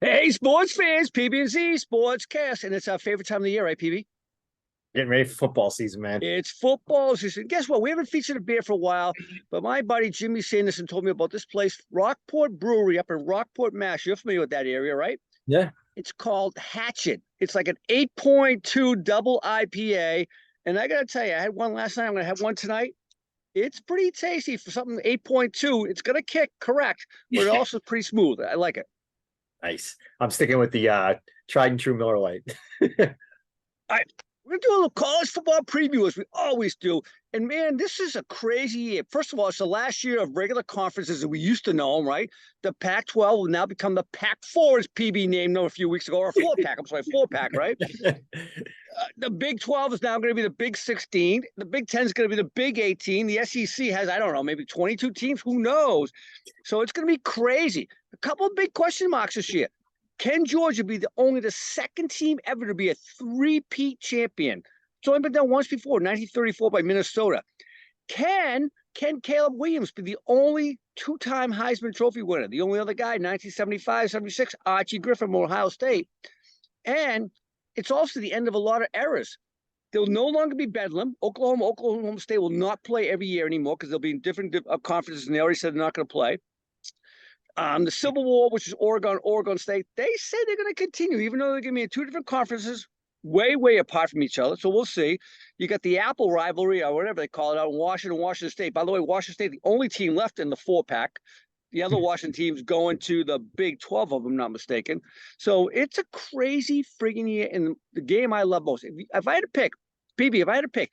Hey, sports fans, PB&Z Sportscast, and it's our favorite time of the year, right, PB? Getting ready for football season, man. It's football season. Guess what? We haven't featured a beer for a while, but my buddy Jimmy Sanderson told me about this place, Rockport Brewery up in Rockport, Mass. You're familiar with that area, right? Yeah. It's called Hatchet. It's like an 8.2 double IPA. And I got to tell you, I had one last night. I'm going to have one tonight. It's pretty tasty for something 8.2. It's going to kick, correct, but it also pretty smooth. I like it. Nice. I'm sticking with the tried and true Miller Lite. All right, we're gonna do a little college football preview as we always do. And man, this is a crazy year. First of all, it's the last year of regular conferences that we used to know them, right? The Pac-12 will now become the Pac-4, as PB named them a few weeks ago, or four-pack. I'm sorry, four-pack, right? The Big 12 is now going to be the Big 16. The Big 10 is going to be the Big 18. The SEC has, I don't know, maybe 22 teams. Who knows? So it's going to be crazy. A couple of big question marks this year. Can Georgia be only the second team ever to be a three-peat champion? It's only been done once before, 1934 by Minnesota. Can Caleb Williams be the only two-time Heisman Trophy winner? The only other guy, 1975, 76, Archie Griffin from Ohio State. And it's also the end of a lot of eras. There'll no longer be Bedlam. Oklahoma State will not play every year anymore because they'll be in different conferences, and they already said they're not going to play. The Civil War, which is Oregon State, they say they're going to continue, even though they're going to be in two different conferences, way apart from each other. So we'll see. You got the Apple rivalry, or whatever they call it, out in Washington State. By the way, Washington State, the only team left in the four-pack. The other Washington teams going to the Big 12, if I'm not mistaken. So it's a crazy friggin' year. And the game I love most, if I had to pick, PB, if I had to pick,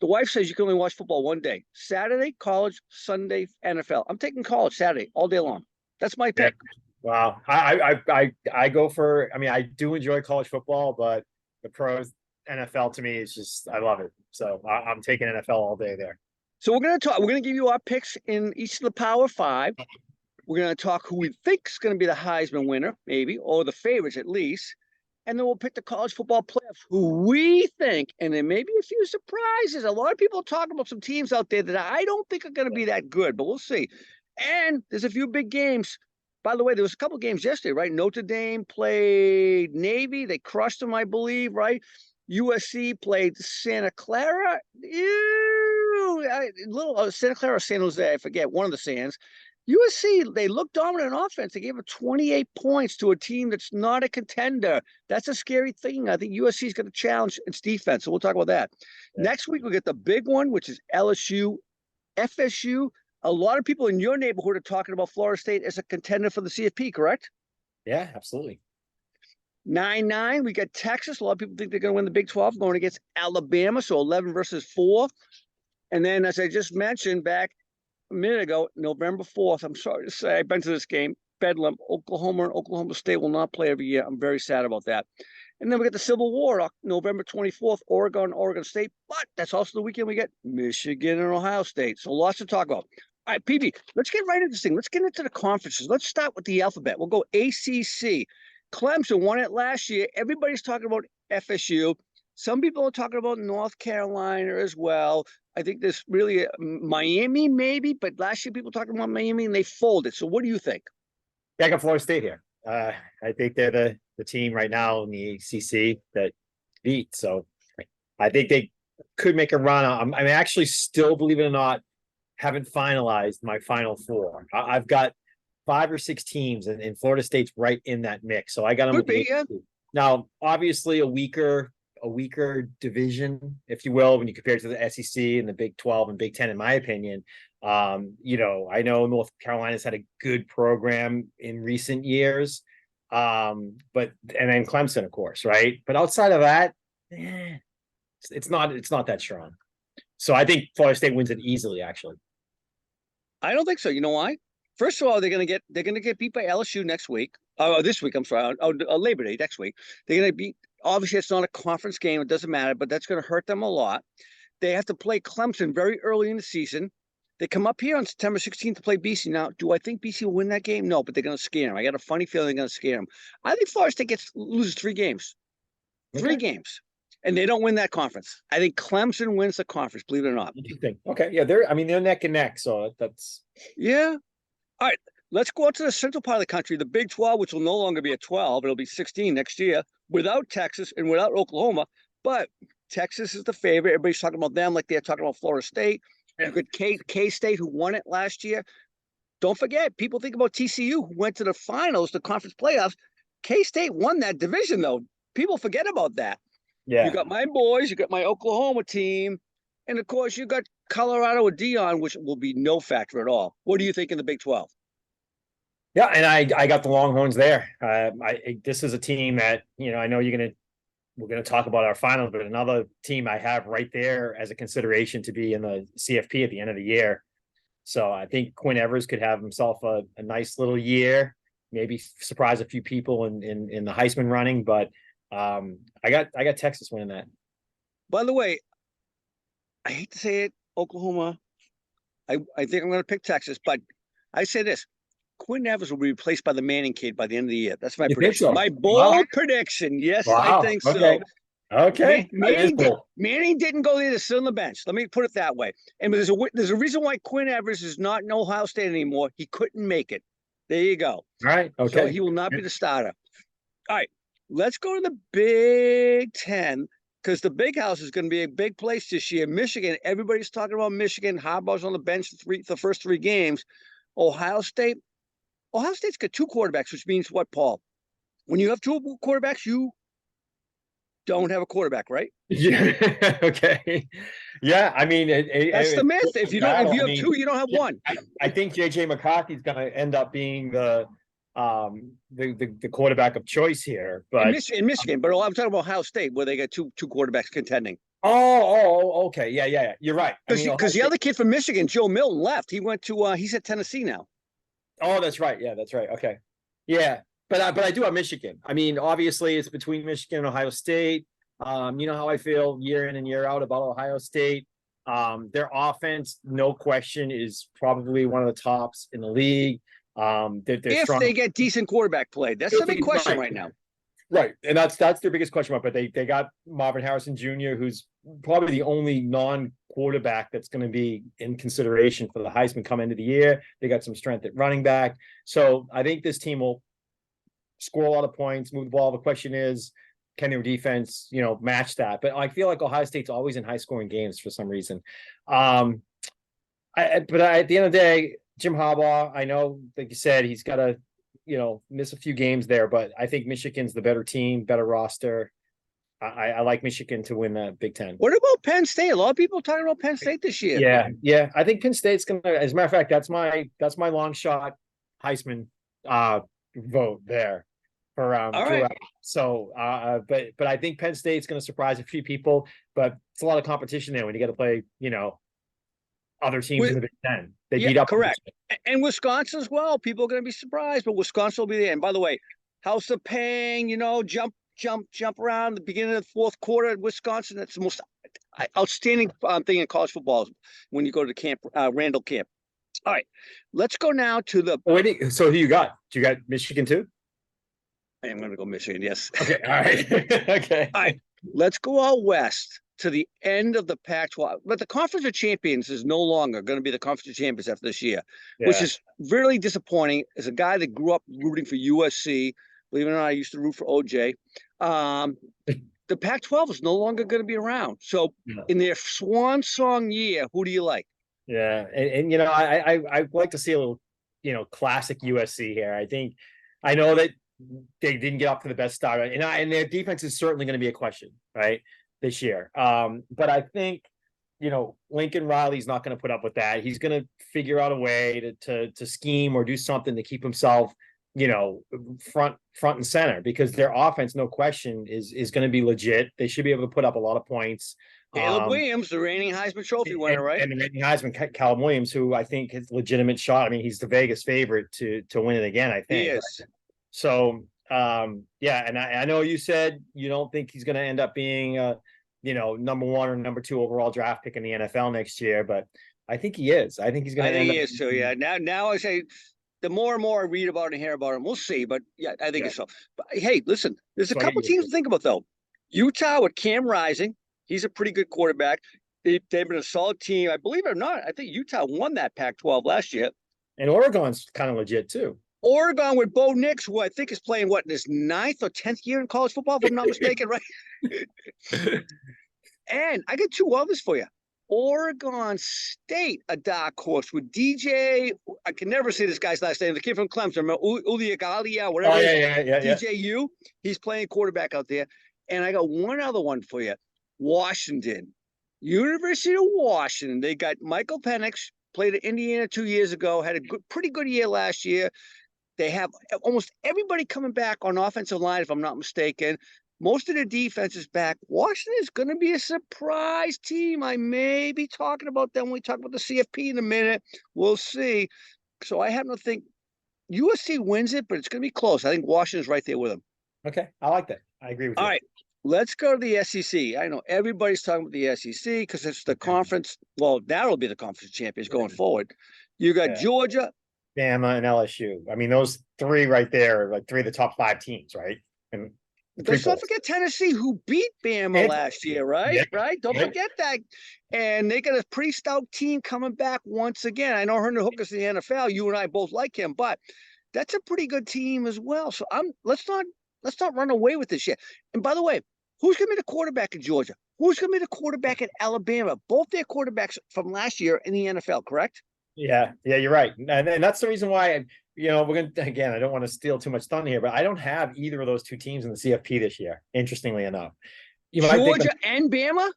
the wife says you can only watch football one day. Saturday, college, Sunday, NFL. I'm taking college Saturday all day long. That's my Yeah. pick. Wow. I go for, I mean, I do enjoy college football, but the pros NFL to me is just, I love it. So I'm taking NFL all day there. So we're going to give you our picks in each of the Power Five. We're going to talk who we think is going to be the Heisman winner, maybe, or the favorites at least. And then we'll pick the college football playoffs, who we think, and there may be a few surprises. A lot of people talk about some teams out there that I don't think are going to be that good, but we'll see. And there's a few big games. By the way, there was a couple games yesterday, right? Notre Dame played Navy. They crushed them, I believe, right? USC played Santa Clara. Santa Clara or San Jose, I forget, one of the Sands. USC, they look dominant in offense. They gave up 28 points to a team that's not a contender. That's a scary thing. I think USC is going to challenge its defense. So we'll talk about that. Yeah. Next week, we'll get the big one, which is LSU, FSU. A lot of people in your neighborhood are talking about Florida State as a contender for the CFP, correct? Yeah, absolutely. 9-9, we got Texas. A lot of people think they're going to win the Big 12 going against Alabama. So 11 versus 4. And then, as I just mentioned back a minute ago, November 4th, I'm sorry to say, I've been to this game, Bedlam, Oklahoma and Oklahoma State will not play every year. I'm very sad about that. And then we get the Civil War, November 24th, Oregon State. But that's also the weekend we get Michigan and Ohio State. So lots to talk about. All right, PB, let's get right into this thing. Let's get into the conferences. Let's start with the alphabet. We'll go ACC. Clemson won it last year. Everybody's talking about FSU. Some people are talking about North Carolina as well. I think there's really Miami, maybe, but last year people talking about Miami and they folded. So what do you think? Yeah, I got Florida State here. I think they're the team right now in the ACC that beat. So I think they could make a run. I'm actually still, believe it or not, haven't finalized my final four. I've got 5 or 6 teams, and Florida State's right in that mix. So I got them with the Yeah. Now, obviously, a weaker division, if you will, when you compare it to the SEC and the Big 12 and Big 10, in my opinion. I know North Carolina's had a good program in recent years, and then Clemson, of course, right? But outside of that, it's not that strong. So I think Florida State wins it easily, actually. I don't think so. You know why? First of all, they're gonna get beat by LSU next week. This week, I'm sorry. Labor Day next week. They're gonna beat. Obviously, it's not a conference game. It doesn't matter, but that's going to hurt them a lot. They have to play Clemson very early in the season. They come up here on September 16th to play BC. Now, do I think BC will win that game? No, but they're going to scare them. I got a funny feeling they're going to scare them. I think Florida State loses 3 games. Okay. 3 games. And they don't win that conference. I think Clemson wins the conference, believe it or not. Interesting. Okay. Yeah, they're neck and neck. So that's Yeah. All right. let's go out to the central part of the country, the Big 12, which will no longer be a 12. It'll be 16 next year without Texas and without Oklahoma. But Texas is the favorite. Everybody's talking about them like they're talking about Florida State. You got K-State, who won it last year. Don't forget, people think about TCU, who went to the finals, the conference playoffs. K-State won that division, though. People forget about that. Yeah. You got my boys, you got my Oklahoma team, and of course, you got Colorado with Dion, which will be no factor at all. What do you think in the Big 12? Yeah, and I got the Longhorns there. This is a team that, I know we're gonna talk about our finals, but another team I have right there as a consideration to be in the CFP at the end of the year. So I think Quinn Evers could have himself a nice little year, maybe surprise a few people in the Heisman running. But I got Texas winning that. By the way, I hate to say it, Oklahoma. I think I'm going to pick Texas, but I say this: Quinn Evers will be replaced by the Manning kid by the end of the year. That's my prediction. So? My bold prediction. Yes, wow. I think so. Okay. Manning didn't go there to sit on the bench. Let me put it that way. And there's a reason why Quinn Evers is not in Ohio State anymore. He couldn't make it. There you go. All right. Okay. So he will not be the starter. All right. Let's go to the Big 10, because the Big House is going to be a big place this year. Michigan, everybody's talking about Michigan. Harbaugh's on the bench the first 3 games. Ohio State's got 2 quarterbacks, which means what, Paul? When you have 2 quarterbacks, you don't have a quarterback, right? Yeah. Okay. Yeah. I mean, that's the myth. If you have 2, you don't have 1. I think JJ McCarthy's going to end up being the quarterback of choice here, but in Michigan. But I'm talking about Ohio State, where they got two quarterbacks contending. Oh, okay. Yeah. You're right. Because the other kid from Michigan, Joe Milton, left. He went to he's at Tennessee now. Oh, that's right. Yeah, that's right. Okay. Yeah. But I do have Michigan. I mean, obviously it's between Michigan and Ohio State. You know how I feel year in and year out about Ohio State. Their offense, no question, is probably one of the tops in the league. They're strong. They get decent quarterback play. That's the big question right now. Right. And that's their biggest question mark. But they got Marvin Harrison Jr., who's probably the only non-quarterback that's going to be in consideration for the Heisman come into the year. They got some strength at running back. So I think this team will score a lot of points, move the ball. The question is, can their defense, match that? But I feel like Ohio State's always in high-scoring games for some reason. But at the end of the day, Jim Harbaugh, I know, like you said, he's got to, miss a few games there, but I think Michigan's the better team, better roster. I like Michigan to win the Big 10. What about Penn State? A lot of people are talking about Penn State this year. Yeah. I think Penn State's going to, as a matter of fact, that's my long shot Heisman vote there for All right. So, but I think Penn State's going to surprise a few people, but it's a lot of competition there when you got to play, other teams in the Big 10. They beat up. Correct. And Wisconsin as well. People are going to be surprised, but Wisconsin will be there. And by the way, House of Pain, jump around the beginning of the 4th quarter at Wisconsin. That's the most outstanding thing in college football when you go to the camp, Randall camp. All right, let's go now to the. So who you got? Do you got Michigan too? I am going to go Michigan. Yes. Okay. All right. Okay. All right. Let's go out west to the end of the Pac-12. But the Conference of Champions is no longer going to be the Conference of Champions after this year, which is really disappointing. As a guy that grew up rooting for USC, believe it or not, I used to root for OJ. The Pac-12 is no longer going to be around. So in their swan song year, who do you like? Yeah. And I like to see a little, classic USC here. I know that they didn't get off to the best start, and their defense is certainly going to be a question, right, this year. But I think, Lincoln Riley's not going to put up with that. He's going to figure out a way to scheme or do something to keep himself, front and center, because their offense, no question, is going to be legit. They should be able to put up a lot of points. Caleb Williams, the reigning Heisman Trophy winner, right? And the reigning Heisman, Caleb Williams, who I think has legitimate shot. I mean, he's the Vegas favorite to win it again, I think. He is. So, and I know you said you don't think he's going to end up being, number 1 or number 2 overall draft pick in the NFL next year, but I think he is. I think he's going to end up. He is too, yeah. Now I say, the more and more I read about and hear about him, we'll see. But yeah, I think it's so. But hey, listen, there's a couple teams to think about though. Utah with Cam Rising, he's a pretty good quarterback. They've been a solid team. I believe it or not, I think Utah won that Pac-12 last year. And Oregon's kind of legit too. Oregon with Bo Nix, who I think is playing what, in his 9th or 10th year in college football, if I'm not mistaken, right? And I got two others for you. Oregon State, a dark horse with DJ. I can never say this guy's last name. The kid from Clemson, Uliagalia, whatever. Oh it is. yeah. DJU. He's playing quarterback out there. And I got one other one for you. Washington, University of Washington. They got Michael Penix, played at Indiana 2 years ago, had a pretty good year last year. They have almost everybody coming back on offensive line, if I'm not mistaken. Most of the defense is back. Washington is going to be a surprise team. I may be talking about them when we talk about the CFP in a minute. We'll see. So I happen to think USC wins it, but it's going to be close. I think Washington's right there with them. Okay, I like that. I agree with you. All right, let's go to the SEC. I know everybody's talking about the SEC because it's the conference. Well, that'll be the conference champions going forward. You got Georgia, Bama, and LSU. I mean, those three right there are like three of the top 5 teams, right? And let's not forget Tennessee, who beat Bama last year, right? Yeah. Right? Don't forget that. And they got a pretty stout team coming back once again. I know Herndon Hooker's in the NFL. You and I both like him, but that's a pretty good team as well. So let's not run away with this yet. And by the way, who's going to be the quarterback in Georgia? Who's going to be the quarterback in Alabama? Both their quarterbacks from last year in the NFL, correct? Yeah, you're right. And that's the reason why, we're going to, again, I don't want to steal too much thunder here, but I don't have either of those two teams in the CFP this year, interestingly enough. Georgia and Bama?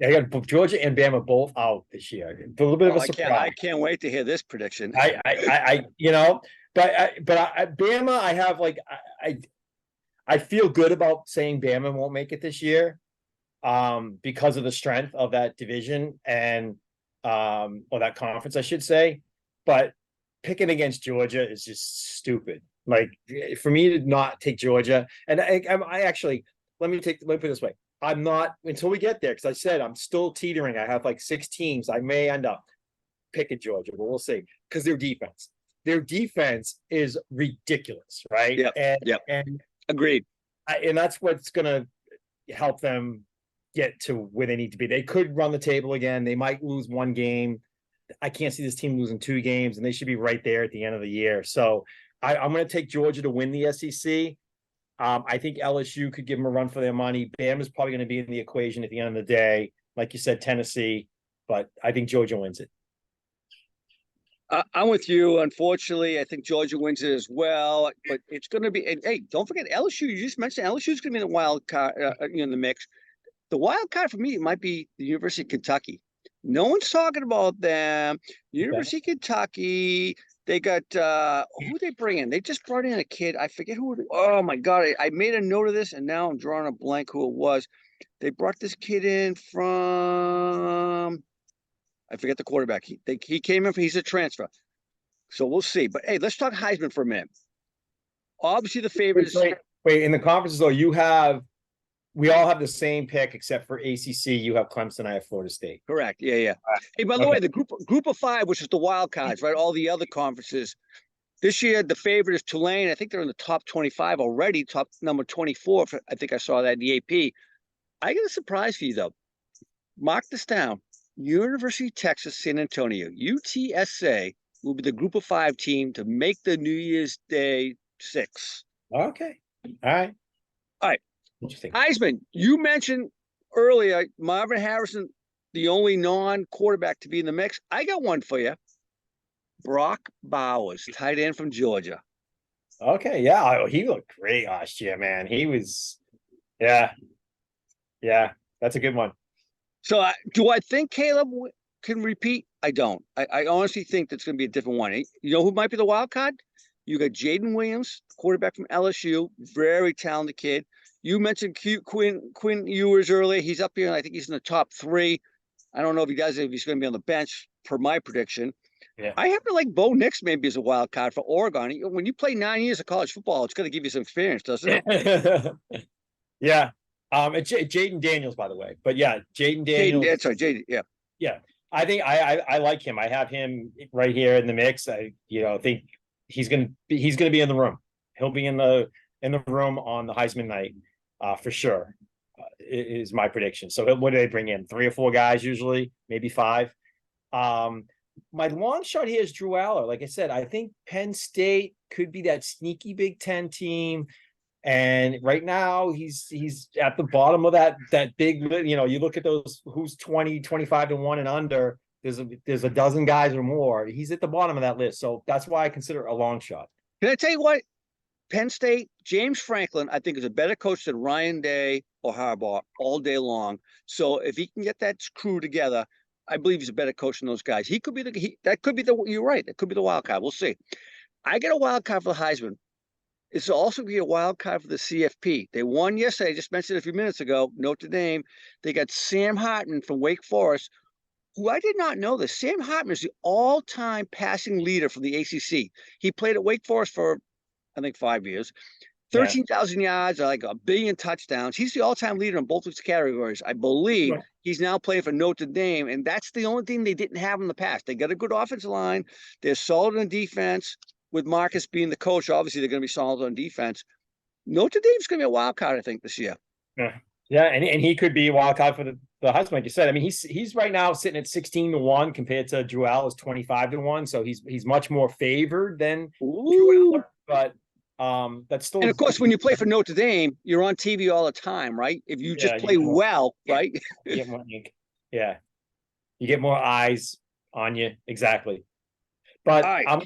Yeah, I got Georgia and Bama both out this year. A little bit of a surprise. I can't wait to hear this prediction. But Bama, I have I feel good about saying Bama won't make it this year, because of the strength of that division and or that conference, I should say. But picking against Georgia is just stupid. Like, for me to not take Georgia, and I actually let me put it this way. I'm not until we get there, because I said I'm still teetering. I have like 6 teams. I may end up picking Georgia, but we'll see, because their defense is ridiculous, right? Yeah. And agreed. And that's what's going to help them get to where they need to be. They could run the table again. They might lose 1 game. I can't see this team losing 2 games, and they should be right there at the end of the year. So I'm going to take Georgia to win the SEC. I think LSU could give them a run for their money. Bam is probably going to be in the equation at the end of the day. Like you said, Tennessee, but I think Georgia wins it. I'm with you. Unfortunately, I think Georgia wins it as well, but it's going to be. And hey, don't forget LSU. You just mentioned LSU is going to be in the wild card, in the mix. The wild card for me might be the University of Kentucky. No one's talking about them. University of Kentucky. They got who they bring in? They just brought in a kid. I forget who. Oh my God! I made a note of this, and now I'm drawing a blank who it was. They brought this kid in from. I forget the quarterback. He came in. He's a transfer. So we'll see. But hey, let's talk Heisman for a minute. Obviously, the favorites. Wait. In the conferences, though, we all have the same pick except for ACC. You have Clemson. I have Florida State. Correct. Yeah. Hey, by the way, the group of 5, which is the wild cards, right? All the other conferences. This year, the favorite is Tulane. I think they're in the top 25 already. Top number 24. I think I saw that in the AP. I got a surprise for you though. Mark this down. University of Texas, San Antonio, UTSA will be the group of 5 team to make the New Year's Day 6. Okay. All right. Interesting. Heisman, you mentioned earlier Marvin Harrison, the only non-quarterback to be in the mix. I got one for you. Brock Bowers, tight end from Georgia. Okay, yeah. He looked great last year, man. He was, yeah. That's a good one. So do I think Caleb can repeat? I don't. I honestly think that's going to be a different one. You know who might be the wild card? You got Jaden Williams, quarterback from LSU, very talented kid. You mentioned Quinn Ewers earlier. He's up here, and I think he's in the top 3. I don't know if he's going to be on the bench, per my prediction. Yeah. I happen to like Bo Nix maybe as a wild card for Oregon. When you play 9 years of college football, it's going to give you some experience, doesn't it? Yeah. It's Jaden Daniels, by the way. But yeah, Jaden Daniels. Jaden. Yeah. Yeah. I think I like him. I have him right here in the mix. I think he's gonna be in the room. He'll be in the room on the Heisman night, for sure. Is my prediction. So what do they bring in? 3 or 4 guys usually, maybe 5. my long shot here is Drew Aller. Like I said, I think Penn State could be that sneaky Big Ten team. And right now he's at the bottom of that big, you look at those who's 20, 25-1 and under, there's a dozen guys or more. He's at the bottom of that list. So that's why I consider it a long shot. Can I tell you what? Penn State, James Franklin, I think is a better coach than Ryan Day or Harbaugh all day long. So if he can get that crew together, I believe he's a better coach than those guys. He could be you're right. That could be the wild card. We'll see. I get a wild card for the Heisman. It's also going to be a wild card for the CFP. They won yesterday. I just mentioned it a few minutes ago. Notre Dame. They got Sam Hartman from Wake Forest, who I did not know this. Sam Hartman is the all-time passing leader for the ACC. He played at Wake Forest for, I think, 5 years. 13,000 yards, like 1 billion touchdowns. He's the all-time leader in both these categories. I believe he's now playing for Notre Dame, and that's the only thing they didn't have in the past. They got a good offensive line. They're solid on defense. With Marcus being the coach, obviously they're going to be solid on defense. Notre Dame's going to be a wild card, I think, this year. Yeah, and he could be a wild card for the Heisman, like you said. I mean, he's right now sitting at 16-1 compared to Drew Aller's 25-1, so he's much more favored than Drew Aller, but that's still. And of course, when you play for Notre Dame, you're on TV all the time, right? If you just play well, right? You get more, you get more eyes on you, exactly. But right. I'm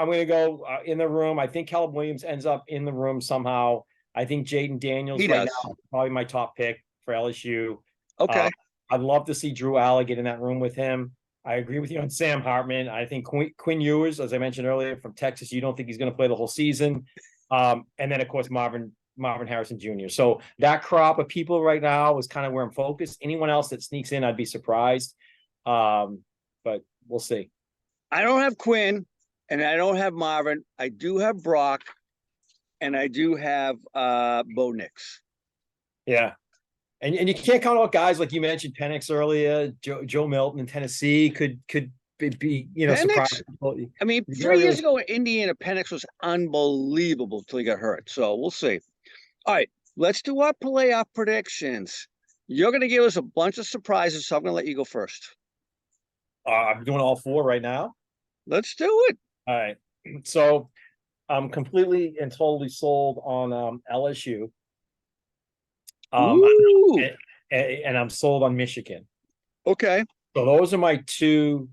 going to go in the room. I think Caleb Williams ends up in the room somehow. I think Jaden Daniels now probably my top pick for LSU. Okay. I'd love to see Drew Aller get in that room with him. I agree with you on Sam Hartman. I think Quinn Ewers, as I mentioned earlier, from Texas, you don't think he's going to play the whole season. And then, of course, Marvin Harrison Jr. So that crop of people right now is kind of where I'm focused. Anyone else that sneaks in, I'd be surprised. But we'll see. I don't have Quinn. And I don't have Marvin. I do have Brock, and I do have Bo Nix. Yeah, and you can't count out guys like you mentioned Penix earlier. Joe Milton in Tennessee could be surprising. I mean, 3 years ago in Indiana, Penix was unbelievable until he got hurt. So we'll see. All right, let's do our playoff predictions. You're going to give us a bunch of surprises, so I'm going to let you go first. I'm doing all four right now. Let's do it. All right. So I'm completely and totally sold on LSU. And I'm sold on Michigan. Okay. So those are my two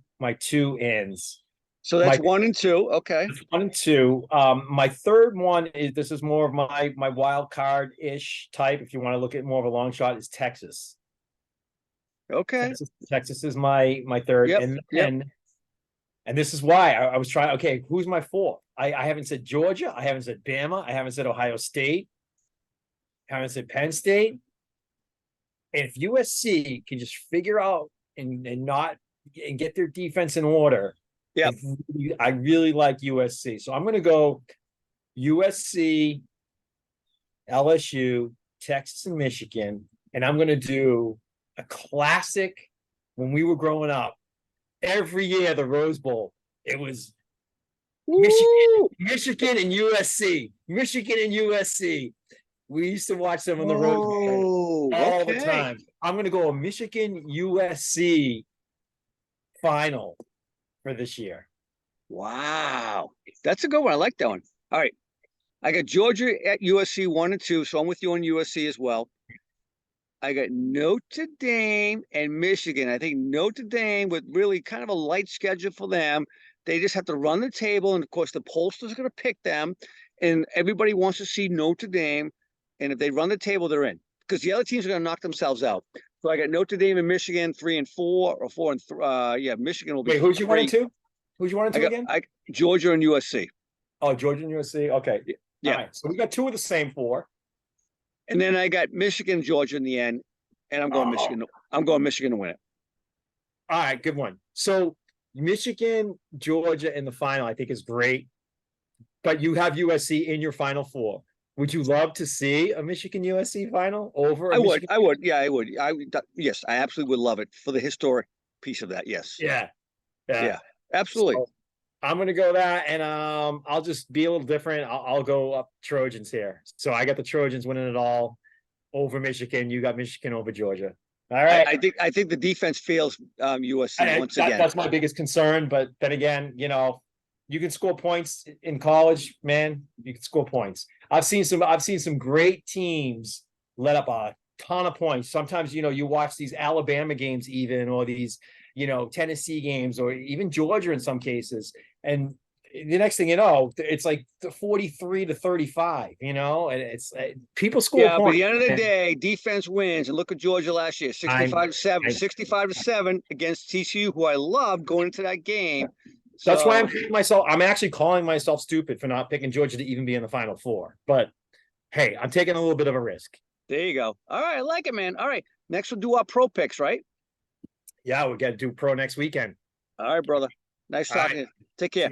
ends. So that's 1 and 2. Okay. 1 and 2. My third one is more of my wild card-ish type, if you want to look at more of a long shot, is Texas. Okay. Texas is my third. Yep. And this is why I was trying. Okay, who's my fourth? I haven't said Georgia. I haven't said Bama. I haven't said Ohio State. I haven't said Penn State. And if USC can just figure out and get their defense in order, I really like USC. So I'm going to go USC, LSU, Texas, and Michigan, and I'm going to do a classic when we were growing up. Every year, the Rose Bowl, it was Michigan and USC. Michigan and USC. We used to watch them on the Rose Bowl all the time. I'm going to go a Michigan USC final for this year. Wow. That's a good one. I like that one. All right. I got Georgia at USC 1 and 2, so I'm with you on USC as well. I got Notre Dame and Michigan. I think Notre Dame with really kind of a light schedule for them. They just have to run the table. And, of course, the pollsters are going to pick them. And everybody wants to see Notre Dame. And if they run the table, they're in. Because the other teams are going to knock themselves out. So I got Notre Dame and Michigan 3 and 4 or 4 and 3. Michigan will be. Wait, who's you 1 and 2? Who's you 1 and 2 again? Georgia and USC. Oh, Georgia and USC. Okay. Yeah. All right. So we got 2 of the same 4. And then I got Michigan, Georgia in the end, and I'm going Michigan. I'm going Michigan to win it. All right, good one. So Michigan, Georgia in the final, I think is great. But you have USC in your final 4. Would you love to see a Michigan USC final over? I would. Yeah, I would. Yes, I absolutely would love it for the historic piece of that. Yes. Yeah. Absolutely. So, I'm going to go that, and I'll just be a little different. I'll go up Trojans here. So I got the Trojans winning it all over Michigan. You got Michigan over Georgia. All right. I think the defense fails USC once again. That's my biggest concern. But then again, you can score points in college, man. You can score points. I've seen some great teams let up a ton of points. Sometimes, you watch these Alabama games even, or these, Tennessee games, or even Georgia in some cases. And the next thing you know, it's like 43-35, and it's people score Yeah, but at points. the end of the day, defense wins. And look at Georgia last year, 65-7 against TCU, who I loved going into that game. That's why I'm actually calling myself stupid for not picking Georgia to even be in the Final Four. But hey, I'm taking a little bit of a risk. There you go. All right, I like it, man. All right, next we'll do our pro picks, right? Yeah, we got to do pro next weekend. All right, brother. Nice talking to you. Take care.